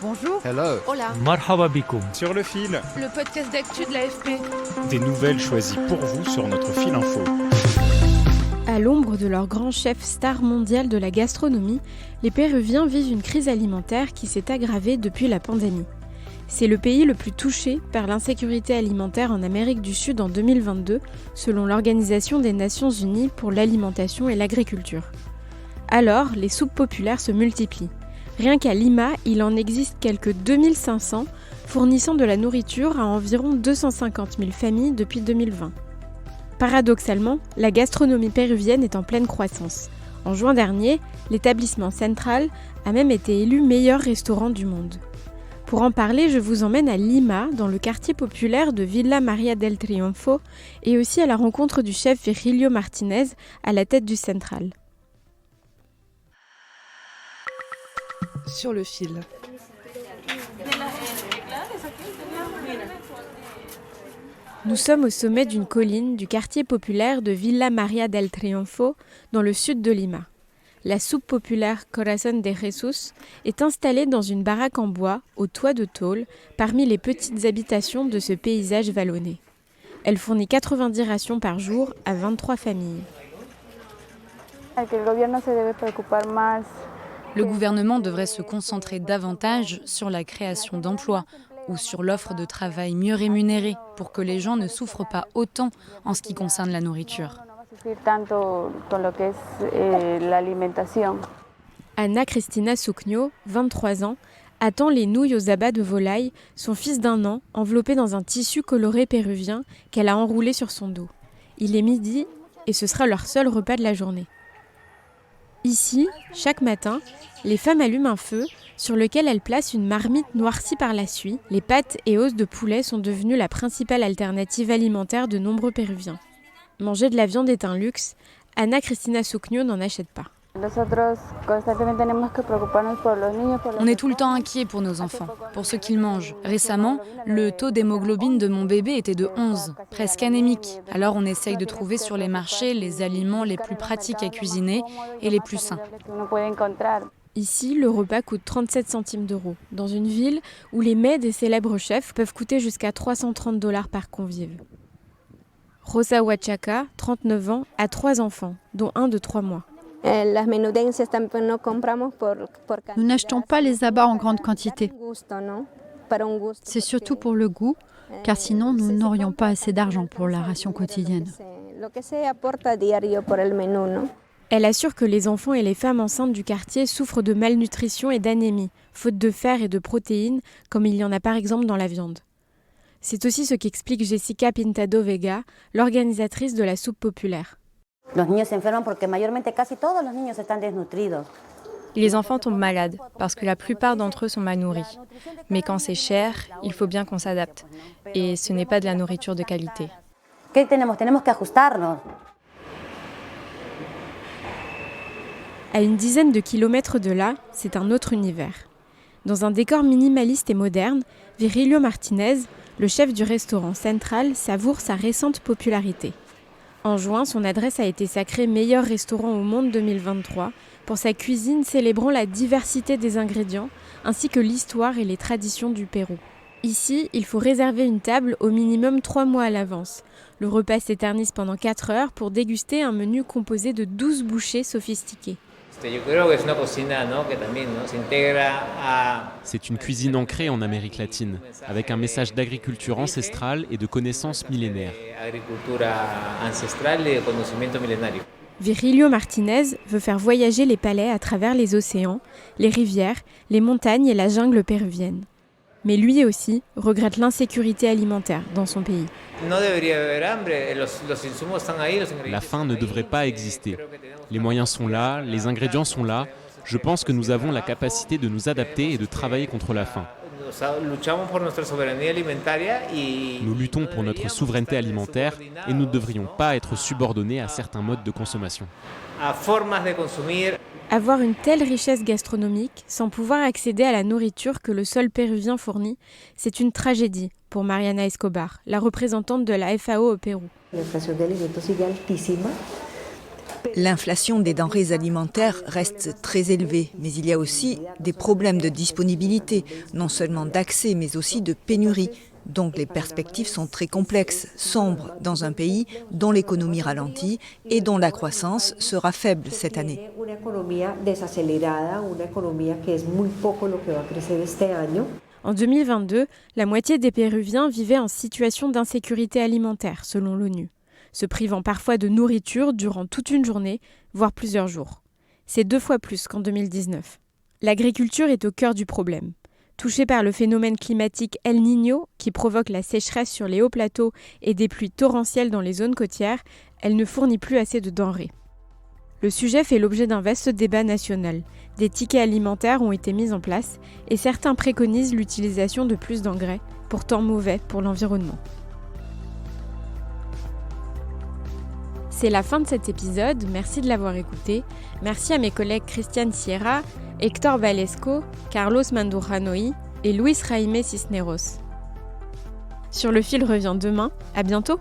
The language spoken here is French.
Bonjour. Hello. Hola. Marhaba bikoum. Sur le fil, Le podcast d'actu de l'AFP. des nouvelles choisies pour vous sur notre fil info. À l'ombre de leur grand chef star mondial de la gastronomie, les Péruviens vivent une crise alimentaire qui s'est aggravée depuis la pandémie. C'est le pays le plus touché par l'insécurité alimentaire en Amérique du Sud en 2022, selon l'Organisation des Nations Unies pour l'alimentation et l'agriculture. Alors, les soupes populaires se multiplient. Rien qu'à Lima, il en existe quelques 2500, fournissant de la nourriture à environ 250 000 familles depuis 2020. Paradoxalement, la gastronomie péruvienne est en pleine croissance. En juin dernier, l'établissement Central a même été élu meilleur restaurant du monde. Pour en parler, je vous emmène à Lima, dans le quartier populaire de Villa María del Triunfo, et aussi à la rencontre du chef Virgilio Martinez à la tête du Central. Sur le fil. Nous sommes au sommet d'une colline du quartier populaire de Villa María del Triunfo, dans le sud de Lima. La soupe populaire Corazón de Jesús est installée dans une baraque en bois, au toit de tôle, parmi les petites habitations de ce paysage vallonné. Elle fournit 90 rations par jour à 23 familles. Le gouvernement devrait se concentrer davantage sur la création d'emplois ou sur l'offre de travail mieux rémunérée pour que les gens ne souffrent pas autant en ce qui concerne la nourriture. Ana Cristina Sucño, 23 ans, attend les nouilles aux abats de volaille, son fils d'1 an, enveloppé dans un tissu coloré péruvien qu'elle a enroulé sur son dos. Il est midi et ce sera leur seul repas de la journée. Ici, chaque matin, les femmes allument un feu sur lequel elles placent une marmite noircie par la suie. Les pâtes et os de poulet sont devenues la principale alternative alimentaire de nombreux Péruviens. Manger de la viande est un luxe, Ana Cristina Sucño n'en achète pas. On est tout le temps inquiet pour nos enfants, pour ce qu'ils mangent. Récemment, le taux d'hémoglobine de mon bébé était de 11, presque anémique. Alors on essaye de trouver sur les marchés les aliments les plus pratiques à cuisiner et les plus sains. Ici, le repas coûte 37 centimes d'euros, dans une ville où les mets des célèbres chefs peuvent coûter jusqu'à 330 $ par convive. Rosa Huachaca, 39 ans, a 3 enfants, dont un de 3 mois. Nous n'achetons pas les abats en grande quantité. C'est surtout pour le goût, car sinon nous n'aurions pas assez d'argent pour la ration quotidienne. Elle assure que les enfants et les femmes enceintes du quartier souffrent de malnutrition et d'anémie, faute de fer et de protéines, comme il y en a par exemple dans la viande. C'est aussi ce qu'explique Jessica Pintado Vega, l'organisatrice de la soupe populaire. Les enfants tombent malades parce que la plupart d'entre eux sont mal nourris. Mais quand c'est cher, il faut bien qu'on s'adapte. Et ce n'est pas de la nourriture de qualité. À une dizaine de kilomètres de là, c'est un autre univers. Dans un décor minimaliste et moderne, Virgilio Martinez, le chef du restaurant Central, savoure sa récente popularité. En juin, son adresse a été sacrée meilleur restaurant au monde 2023 pour sa cuisine célébrant la diversité des ingrédients ainsi que l'histoire et les traditions du Pérou. Ici, il faut réserver une table au minimum 3 mois à l'avance. Le repas s'éternise pendant 4 heures pour déguster un menu composé de 12 bouchées sophistiquées. C'est une cuisine ancrée en Amérique latine, avec un message d'agriculture ancestrale et de connaissances millénaires. Virgilio Martinez veut faire voyager les palais à travers les océans, les rivières, les montagnes et la jungle péruvienne. Mais lui aussi regrette l'insécurité alimentaire dans son pays. La faim ne devrait pas exister. Les moyens sont là, les ingrédients sont là. Je pense que nous avons la capacité de nous adapter et de travailler contre la faim. Nous luttons pour notre souveraineté alimentaire et nous ne devrions pas être subordonnés à certains modes de consommation. Avoir une telle richesse gastronomique sans pouvoir accéder à la nourriture que le sol péruvien fournit, c'est une tragédie pour Mariana Escobar, la représentante de la FAO au Pérou. L'inflation des denrées alimentaires reste très élevée, mais il y a aussi des problèmes de disponibilité, non seulement d'accès, mais aussi de pénurie. Donc les perspectives sont très complexes, sombres dans un pays dont l'économie ralentit et dont la croissance sera faible cette année. En 2022, la moitié des Péruviens vivaient en situation d'insécurité alimentaire, selon l'ONU, se privant parfois de nourriture durant toute une journée, voire plusieurs jours. C'est 2 fois plus qu'en 2019. L'agriculture est au cœur du problème. Touchée par le phénomène climatique El Niño, qui provoque la sécheresse sur les hauts plateaux et des pluies torrentielles dans les zones côtières, elle ne fournit plus assez de denrées. Le sujet fait l'objet d'un vaste débat national. Des tickets alimentaires ont été mis en place et certains préconisent l'utilisation de plus d'engrais, pourtant mauvais pour l'environnement. C'est la fin de cet épisode, merci de l'avoir écouté. Merci à mes collègues Christiane Sierra, Héctor Valesco, Carlos Mandujanoy et Luis Jaime Cisneros. Sur le fil revient demain, à bientôt!